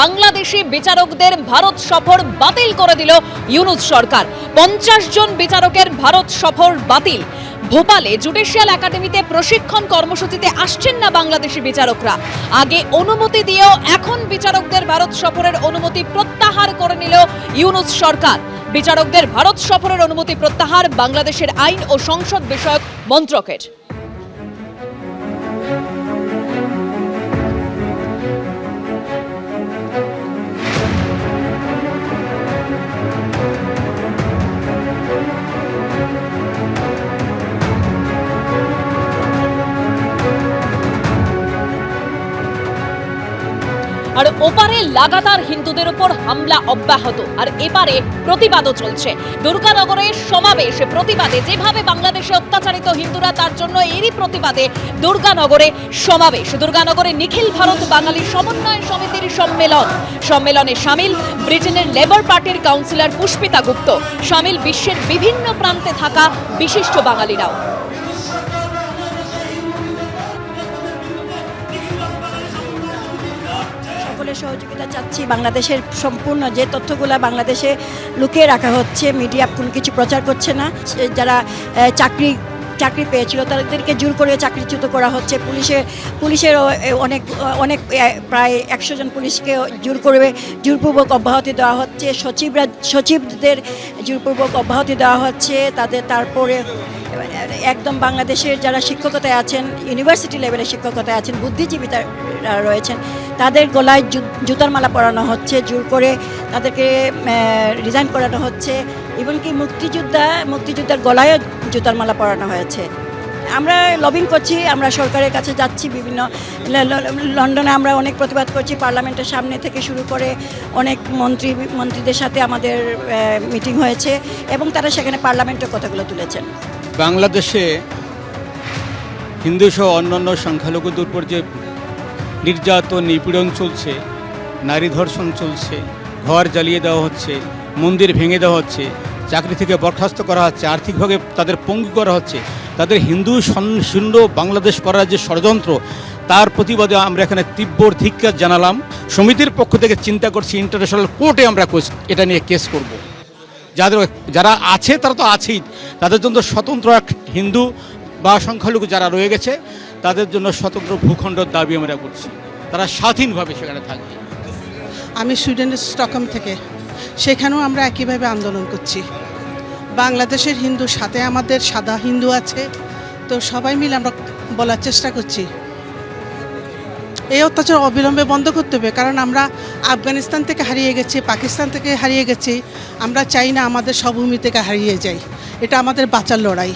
বাংলাদেশি বিচারকদের ভারত সফর বাতিল করে দিল ইউনূস সরকার। 50 জন বিচারকের ভারত সফর বাতিল। ভোপালে জুডিশিয়াল একাডেমিতে প্রশিক্ষণ কর্মসূচিতে আসছেন না বাংলাদেশি বিচারকরা। আগে অনুমতি দিয়েও এখন বিচারকদের ভারত সফরের অনুমতি প্রত্যাহার করে নিল ইউনূস সরকার। বিচারকদের ভারত সফরের অনুমতি প্রত্যাহার বাংলাদেশের আইন ও সংসদ বিষয়ক মন্ত্রকের। আর ওপারে লাগাতার হিন্দুদের উপর হামলা অব্যাহত, আর এপারে প্রতিবাদও চলছে। দুর্গানগরে সমাবেশ প্রতিবাদে, যেভাবে বাংলাদেশে অত্যাচারিত হিন্দুরা, তার জন্য এরই প্রতিবাদে দুর্গানগরে সমাবেশ। দুর্গানগরে নিখিল ভারত বাঙালি সমন্বয় সমিতির সম্মেলনে সামিল ব্রিটেনের লেবার পার্টির কাউন্সিলর পুষ্পিতা গুপ্ত, সামিল বিশ্বের বিভিন্ন প্রান্তে থাকা বিশিষ্ট বাঙালিরাও। সহযোগিতা চাচ্ছি। বাংলাদেশের সম্পূর্ণ যে তথ্যগুলো বাংলাদেশে লুকিয়ে রাখা হচ্ছে, মিডিয়া কোনো কিছু প্রচার করছে না। যারা চাকরি পেয়েছিল তাদেরকে জোর করে চাকরিচ্যুত করা হচ্ছে। পুলিশের অনেক প্রায় 100 জন পুলিশকে জোরপূর্বক অব্যাহতি দেওয়া হচ্ছে। সচিবদের জোরপূর্বক অব্যাহতি দেওয়া হচ্ছে। তারপরে একদম বাংলাদেশের যারা শিক্ষকতায় আছেন, ইউনিভার্সিটি লেভেলে শিক্ষকতায় আছেন, বুদ্ধিজীবীরা রয়েছেন, তাদের গলায় জুতার মালা পরানো হচ্ছে, জোর করে তাদেরকে রিজাইন করানো হচ্ছে। এমনকি মুক্তিযোদ্ধার গলায়ও জুতার মালা পরানো হয়েছে। আমরা লবিং করছি, আমরা সরকারের কাছে যাচ্ছি। বিভিন্ন লন্ডনে আমরা অনেক প্রতিবাদ করছি। পার্লামেন্টের সামনে থেকে শুরু করে অনেক মন্ত্রীদের সাথে আমাদের মিটিং হয়েছে এবং তারা সেখানে পার্লামেন্টের কথাগুলো তুলেছেন। বাংলাদেশে হিন্দু সহ অন্যান্য সংখ্যালঘুদের উপর যে নির্যাতন নিপীড়ন চলছে, নারী ধর্ষণ চলছে, ঘর জ্বালিয়ে দেওয়া হচ্ছে, মন্দির ভেঙে দেওয়া হচ্ছে, চাকরি থেকে বরখাস্ত করা হচ্ছে, আর্থিকভাবে তাদের পঙ্গু করা হচ্ছে, তাদের হিন্দু শূন্য বাংলাদেশ করার যে ষড়যন্ত্র, তার প্রতিবাদে আমরা এখানে তীব্র ধিক্কার জানালাম। সমিতির পক্ষ থেকে চিন্তা করছি ইন্টারন্যাশনাল কোর্টে আমরা এটা নিয়ে কেস করব। যারা আছে তারা তো আছেই, তাদের জন্য স্বতন্ত্র এক হিন্দু বা সংখ্যালঘু যারা রয়ে গেছে তাদের জন্য স্বতন্ত্র ভূখণ্ডের দাবি আমরা করছি। তারা স্বাধীনভাবে সেখানে থাকবে। আমি সুইডেনের স্টকহোম থেকে, সেখানেও আমরা একইভাবে আন্দোলন করছি। বাংলাদেশের হিন্দু সাথে আমাদের সাদা হিন্দু আছে, তো সবাই মিলে আমরা বলার চেষ্টা করছি এই অত্যাচার অবিলম্বে বন্ধ করতে হবে। কারণ আমরা আফগানিস্তান থেকে হারিয়ে গেছি, পাকিস্তান থেকে হারিয়ে গেছি, আমরা চাই না আমাদের স্বভূমি থেকে হারিয়ে যাই। এটা আমাদের বাঁচার লড়াই।